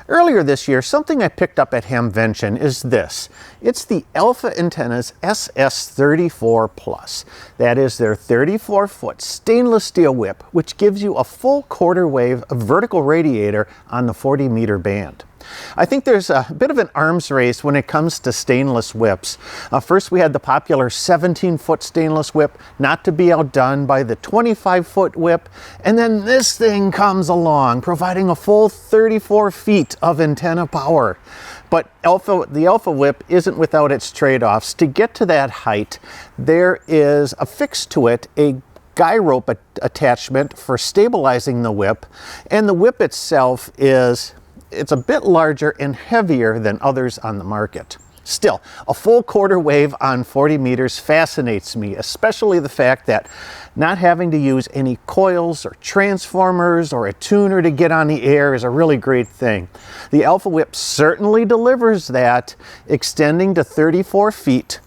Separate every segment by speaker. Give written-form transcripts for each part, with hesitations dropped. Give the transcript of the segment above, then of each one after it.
Speaker 1: Earlier this year, something I picked up at Hamvention is this. It's the Alpha Antennas SS34 Plus. That is their 34-foot stainless steel whip, which gives you a full quarter wave vertical radiator on the 40-meter band. I think there's a bit of an arms race when it comes to stainless whips. First we had the popular 17-foot stainless whip, not to be outdone by the 25-foot whip, and then this thing comes along, providing a full 34 feet of antenna power. But the Alpha whip isn't without its trade-offs. To get to that height, there is affixed to it a guy rope attachment for stabilizing the whip, and the whip itself it's a bit larger and heavier than others on the market. Still, a full quarter wave on 40 meters fascinates me, especially the fact that not having to use any coils or transformers or a tuner to get on the air is a really great thing. The Alpha whip certainly delivers that, extending to 34 feet,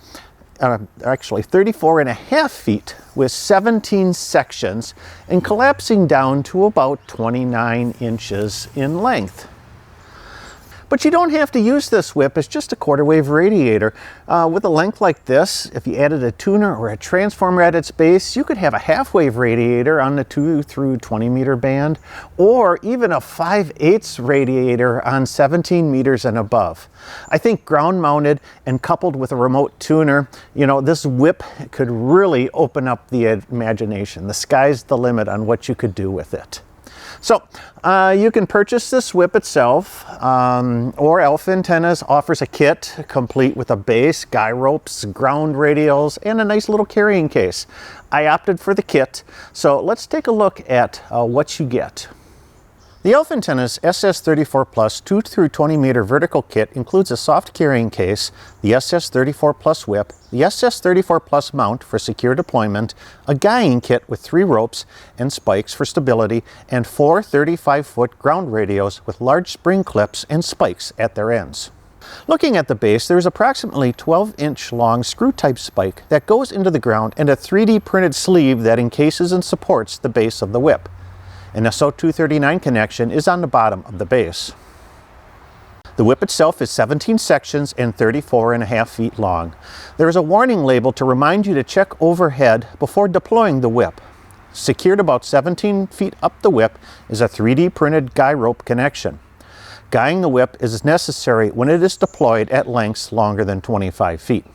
Speaker 1: actually 34 and a half feet with 17 sections and collapsing down to about 29 inches in length. But you don't have to use this whip as just a quarter wave radiator. With a length like this, if you added a tuner or a transformer at its base, you could have a half wave radiator on the 2 through 20 meter band, or even a 5/8 radiator on 17 meters and above. I think ground mounted and coupled with a remote tuner, this whip could really open up the imagination. The sky's the limit on what you could do with it. So you can purchase this whip itself, or Alpha Antennas offers a kit complete with a base, guy ropes, ground radials, and a nice little carrying case. I opted for the kit, so let's take a look at what you get. The Alpha Antennas SS34 Plus 2 through 20 meter vertical kit includes a soft carrying case, the SS34 Plus whip, the SS34 Plus mount for secure deployment, a guying kit with 3 ropes and spikes for stability, and 4 35-foot ground radios with large spring clips and spikes at their ends. Looking at the base, there is approximately 12-inch long screw-type spike that goes into the ground and a 3D printed sleeve that encases and supports the base of the whip. An SO239 connection is on the bottom of the base. The whip itself is 17 sections and 34 and a half feet long. There is a warning label to remind you to check overhead before deploying the whip. Secured about 17 feet up the whip is a 3D printed guy rope connection. Guying the whip is necessary when it is deployed at lengths longer than 25 feet.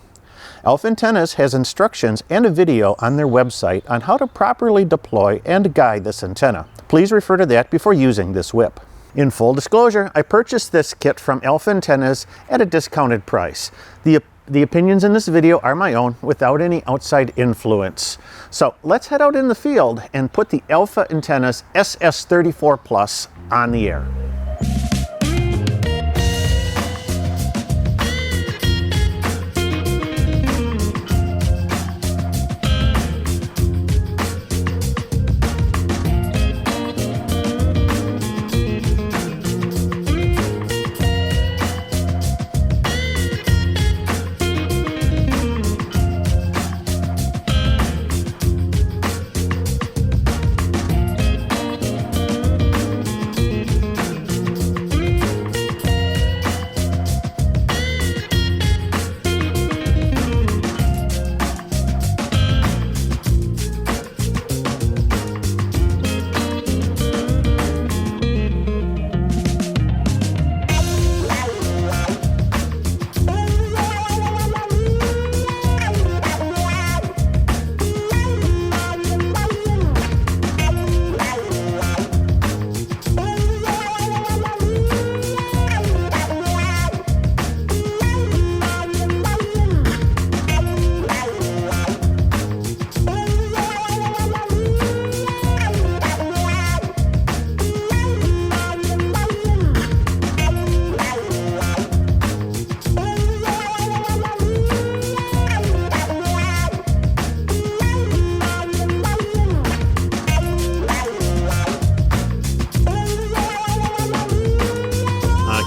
Speaker 1: Alpha Antennas has instructions and a video on their website on how to properly deploy and guide this antenna. Please refer to that before using this whip. In full disclosure, I purchased this kit from Alpha Antennas at a discounted price. The opinions in this video are my own without any outside influence. So let's head out in the field and put the Alpha Antennas SS34 Plus on the air.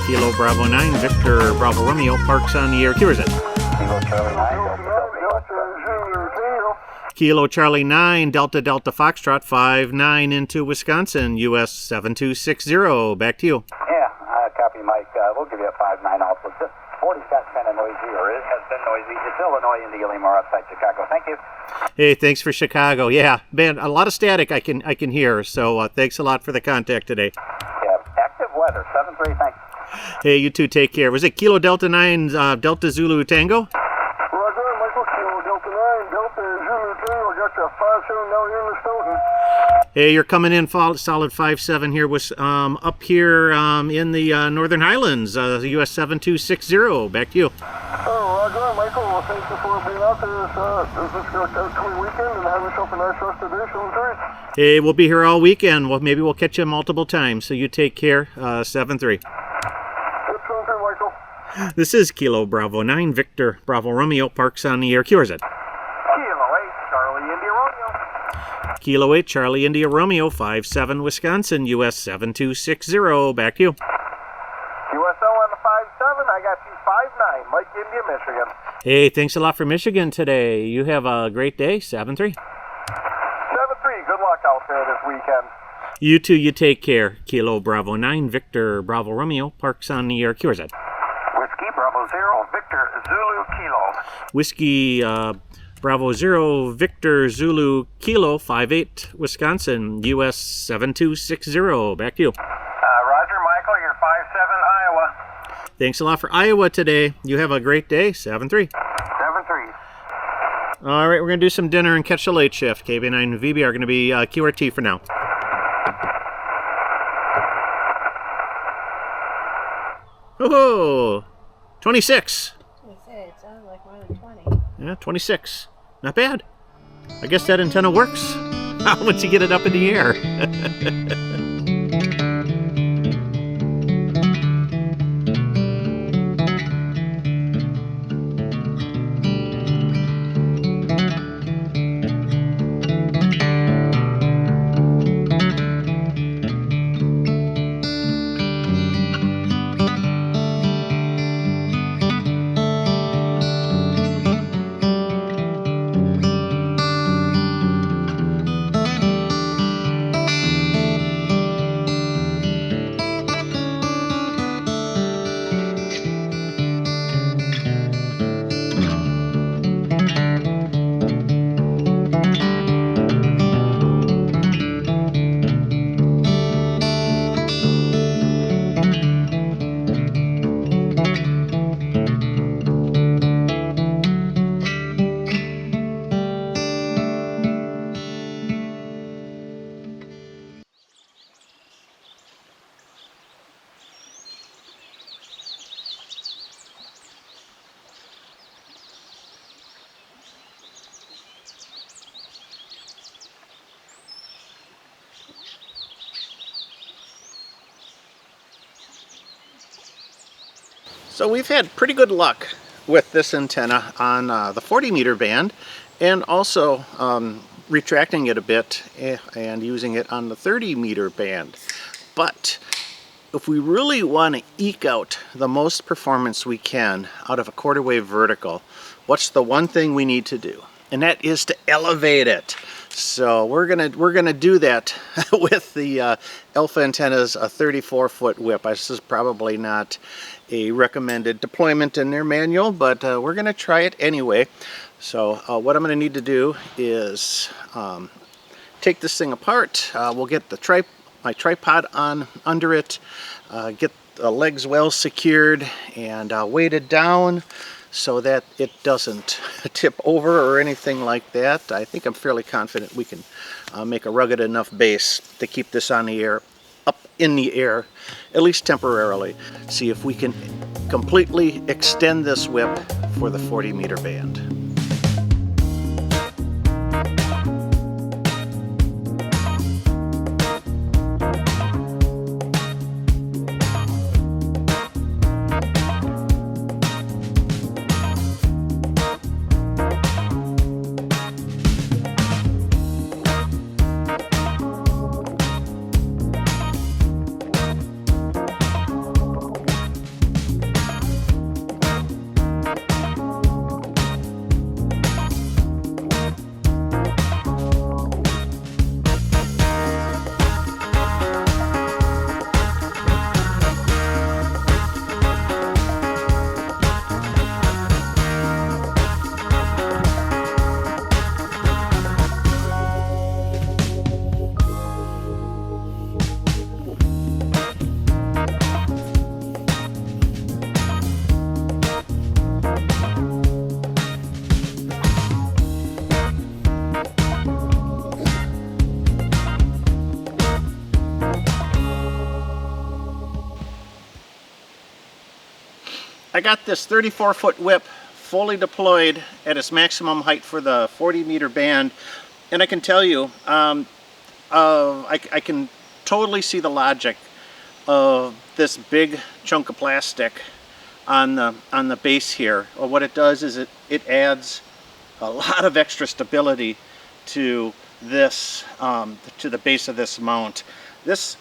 Speaker 1: Kilo Bravo 9, Victor Bravo Romeo, parks on the air. Here is it. Kilo Charlie 9, Delta Delta Foxtrot 59 into Wisconsin, US 7260. Back to you.
Speaker 2: Yeah, Copy, Mike. We'll give you a 5-9 also. Just 40's got kind of noisy, or it has been noisy. It's Illinois, Indy, Limor outside Chicago. Thank you.
Speaker 1: Hey, thanks for Chicago. Yeah, man, a lot of static I can hear. So thanks a lot for the contact today.
Speaker 2: Yeah, active weather. 7-3. Thanks.
Speaker 1: Hey, you two take care. Was it Kilo Delta 9 Delta Zulu Tango?
Speaker 3: Roger, Michael, Kilo Delta 9 Delta Zulu Tango. Got you 5-7 down here in the Stoughton.
Speaker 1: Hey, you're coming in solid 5-7 here with up here in the Northern Highlands, US 7260. Back to you.
Speaker 3: Oh, Roger, Michael. Well, thanks for being out there this coming weekend and have yourself a nice rest of the day. 7-3.
Speaker 1: Hey, we'll be here all weekend. Well, maybe we'll catch you multiple times. So you take care. 7-3. This is Kilo Bravo 9 Victor Bravo Romeo Parks on the air. Cures it.
Speaker 2: Kilo 8 Charlie India Romeo.
Speaker 1: Kilo 8 Charlie India Romeo 5-7 Wisconsin US 7260. Back to you.
Speaker 2: QSO on the 5-7. I got you 5-9 Mike India, Michigan.
Speaker 1: Hey, thanks a lot for Michigan today. You have a great day. 7-3.
Speaker 2: 7-3. Good luck out there this weekend.
Speaker 1: You too. You take care. Kilo Bravo 9 Victor Bravo Romeo Parks on the air. Cures it.
Speaker 2: Bravo 0, Victor Zulu Kilo.
Speaker 1: Whiskey Bravo 0, Victor Zulu Kilo 5-8 Wisconsin, US 7260. Back to you.
Speaker 2: Roger, Michael, you're 5-7 Iowa.
Speaker 1: Thanks a lot for Iowa today. You have a great day. 7-3.
Speaker 2: 7-3.
Speaker 1: All right, we're going to do some dinner and catch the late shift. KB9VBR are going to be QRT for now. Oh, 26.
Speaker 4: I was say, it sounded like more than 20.
Speaker 1: Yeah, 26. Not bad. I guess that antenna works once you get it up in the air. So we've had pretty good luck with this antenna on the 40 meter band, and also retracting it a bit and using it on the 30 meter band. But if we really want to eke out the most performance we can out of a quarter wave vertical, what's the one thing we need to do? And that is to elevate it. So we're gonna do that with the Alpha Antennas 34-foot whip. This is probably not a recommended deployment in their manual, but we're gonna try it anyway. So what I'm gonna need to do is take this thing apart. We'll get the my tripod on under it, get the legs well secured and weighted down so that it doesn't tip over or anything like that. I think I'm fairly confident we can make a rugged enough base to keep this on the air, up in the air, at least temporarily. See if we can completely extend this whip for the 40 meter band. I got this 34-foot whip fully deployed at its maximum height for the 40-meter band, and I can tell you, I can totally see the logic of this big chunk of plastic on the base here. Or what it does is it adds a lot of extra stability to this to the base of this mount. This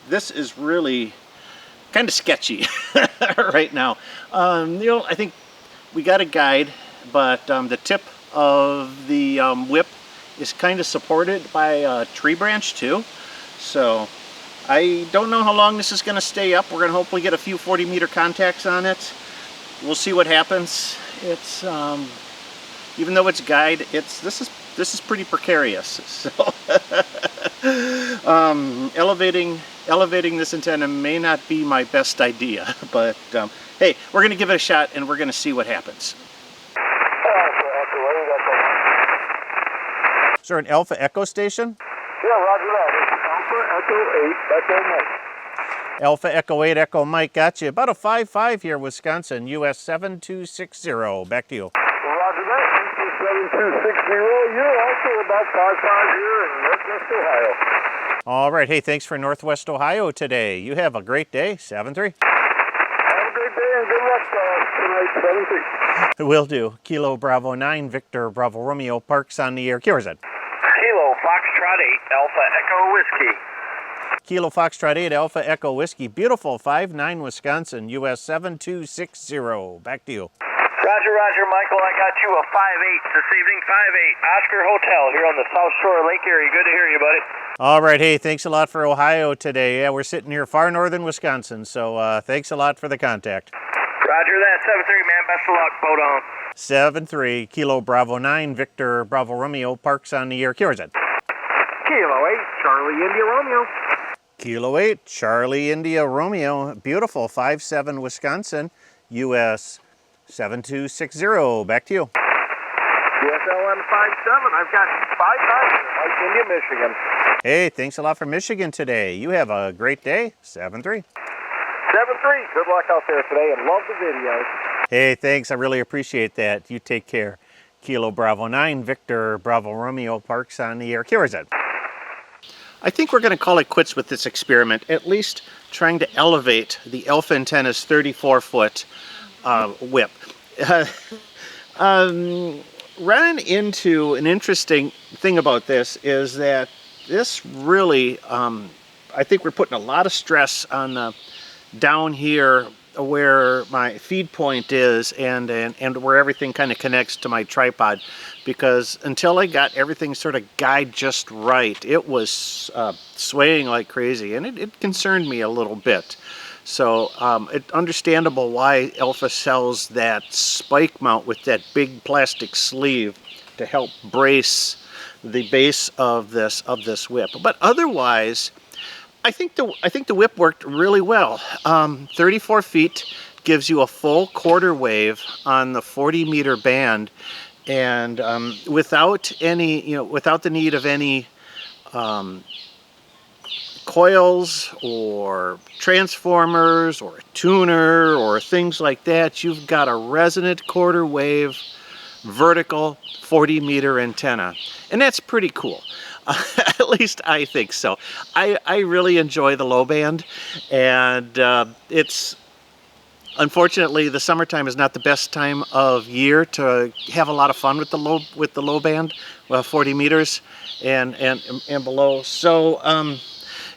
Speaker 1: is really kind of sketchy right now. You know, I think we got a guide, but the tip of the whip is kind of supported by a tree branch too. So I don't know how long this is going to stay up. We're going to hopefully get a few 40-meter contacts on it. We'll see what happens. It's even though it's guide, this is pretty precarious. So elevating this antenna may not be my best idea, but hey, we're going to give it a shot and we're going to see what happens. Is there an Alpha Echo station?
Speaker 3: Yeah, roger that. It's Alpha Echo 8 Echo Mike.
Speaker 1: Alpha Echo 8 Echo Mike, got you. About a 5.5 here, Wisconsin, US 7260. Back to you.
Speaker 3: Roger that. 7260. You're also about 5.5 here in Northwest Ohio.
Speaker 1: All right. Hey, thanks for Northwest Ohio today. You have a great day. 7-3.
Speaker 3: Have a great day and good luck tonight. 7-3.
Speaker 1: Will do. Kilo Bravo 9, Victor Bravo Romeo, Parks on the air. Kierzad.
Speaker 2: Kilo Foxtrot 8 Alpha Echo Whiskey.
Speaker 1: Kilo Foxtrot 8, Alpha Echo Whiskey. Beautiful 5-9, Wisconsin, US 7260. Back to you.
Speaker 2: Roger, Michael. I got you a 5-8 this evening. 5-8 Oscar Hotel here on the South Shore of Lake Erie. Good to hear you, buddy.
Speaker 1: All right. Hey, thanks a lot for Ohio today. Yeah, we're sitting here far northern Wisconsin, so thanks a lot for the contact.
Speaker 2: Roger that. 7-3, man. Best of luck. Boat on.
Speaker 1: 7-3, Kilo Bravo 9, Victor Bravo Romeo, Parks on the air. Kierzad.
Speaker 2: Kilo 8 Charlie India Romeo.
Speaker 1: Kilo 8, Charlie India Romeo. Beautiful 5-7, Wisconsin, US 7260. Back to you.
Speaker 2: USLM 57. I've got 5-9 Mike India, Michigan.
Speaker 1: Hey, thanks a lot for Michigan today. You have a great day. 7-3.
Speaker 2: 7-3. Good luck out there today and love the videos.
Speaker 1: Hey, thanks. I really appreciate that. You take care. Kilo Bravo 9, Victor Bravo Romeo, Parks on the air. Kierzad. I think we're going to call it quits with this experiment, at least trying to elevate the Alpha Antennas 34-foot whip. Ran into an interesting thing about this is that this really, I think we're putting a lot of stress on the down here where my feed point is and where everything kind of connects to my tripod, because until I got everything sort of guide just right, it was swaying like crazy, and it concerned me a little bit. So it's understandable why Alpha sells that spike mount with that big plastic sleeve to help brace the base of this whip. But otherwise, I think the whip worked really well. 34 feet gives you a full quarter wave on the 40-meter band, and without any, without the need of any coils or transformers or a tuner or things like that. You've got a resonant quarter wave vertical 40-meter antenna, and that's pretty cool. At least I think so. I really enjoy the low band, and it's unfortunately the summertime is not the best time of year to have a lot of fun with the low band, 40 meters and below. So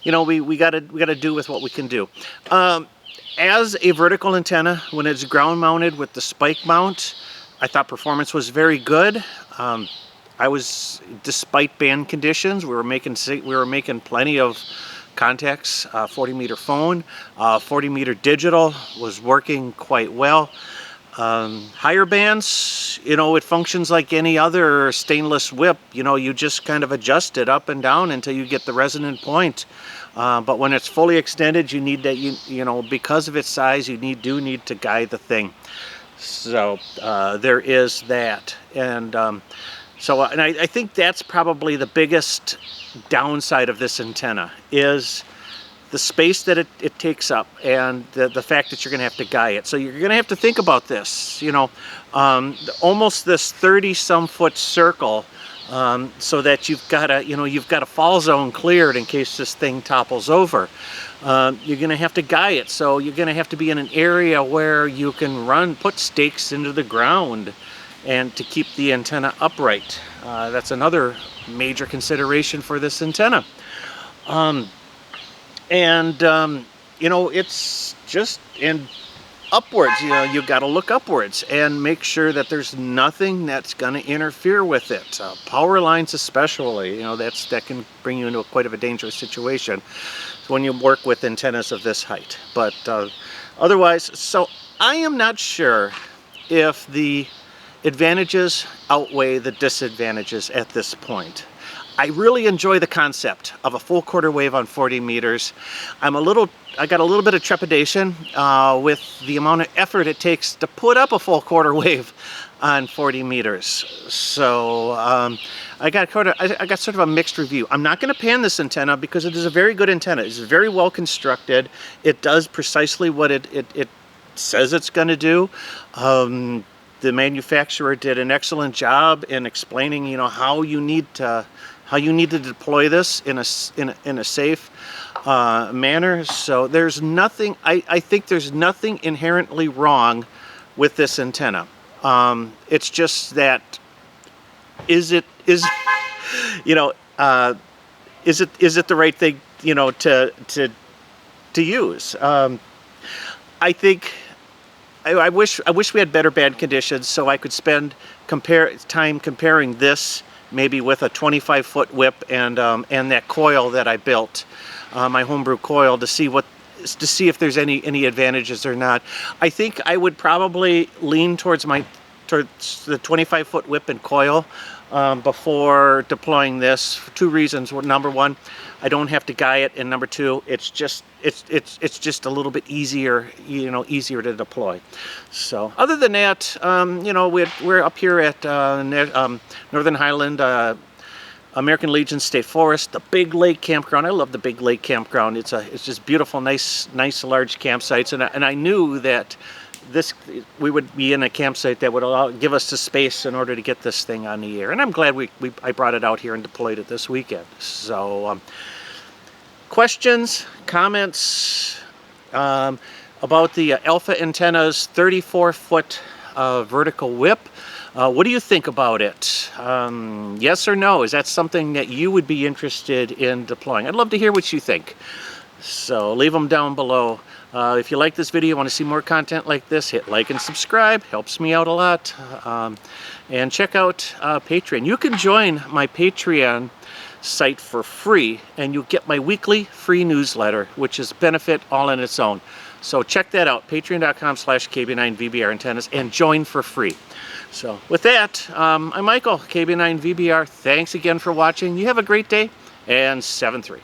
Speaker 1: we gotta do with what we can do. As a vertical antenna, when it's ground mounted with the spike mount, I thought performance was very good. Despite band conditions, we were making plenty of contacts. 40-meter phone, 40-meter digital was working quite well. Higher bands, it functions like any other stainless whip. You just kind of adjust it up and down until you get the resonant point. But when it's fully extended, you need that, because of its size, you do need to guide the thing. So there is that. And I think that's probably the biggest downside of this antenna is the space that it takes up, and the fact that you're going to have to guy it. So you're going to have to think about this, you know, almost this 30-some foot circle, so that you've got a fall zone cleared in case this thing topples over. You're going to have to guy it, so you're going to have to be in an area where you can put stakes into the ground and to keep the antenna upright. That's another major consideration for this antenna. You know, it's just upwards. You know, you've got to look upwards and make sure that there's nothing that's going to interfere with it. Power lines especially, you know, that can bring you into quite of a dangerous situation when you work with antennas of this height. But otherwise, so I am not sure if the advantages outweigh the disadvantages at this point. I really enjoy the concept of a full quarter wave on 40 meters. I got a little bit of trepidation with the amount of effort it takes to put up a full quarter wave on 40 meters. So I got sort of a mixed review. I'm not going to pan this antenna because it is a very good antenna. It's very well constructed. It does precisely what it says it's going to do. The manufacturer did an excellent job in explaining, you know, how you need to deploy this in a safe manner. So there's nothing, I think there's nothing inherently wrong with this antenna. It's just that is it the right thing, you know, to use? I think I wish we had better band conditions so I could spend time comparing this maybe with a 25-foot whip and that coil that I built, my homebrew coil, to see if there's any advantages or not. I think I would probably lean towards the 25-foot whip and coil before deploying this for two reasons. Number one, I don't have to guy it, and number two, it's just a little bit easier, you know, easier to deploy. So other than that, you know, we're up here at Northern Highland American Legion State Forest, the Big Lake Campground. I love the Big Lake Campground. It's just beautiful, nice large campsites, and I knew that we would be in a campsite that would give us the space in order to get this thing on the air. And I'm glad I brought it out here and deployed it this weekend. So questions, comments about the Alpha Antennas 34-foot vertical whip. What do you think about it? Yes or no? Is that something that you would be interested in deploying? I'd love to hear what you think. So leave them down below. If you like this video, want to see more content like this, hit like and subscribe. Helps me out a lot. And check out Patreon. You can join my Patreon site for free, and you'll get my weekly free newsletter, which is a benefit all in its own. So check that out, patreon.com/KB9VBR Antennas, and join for free. So with that, I'm Michael, KB9VBR. Thanks again for watching. You have a great day, and 7-3.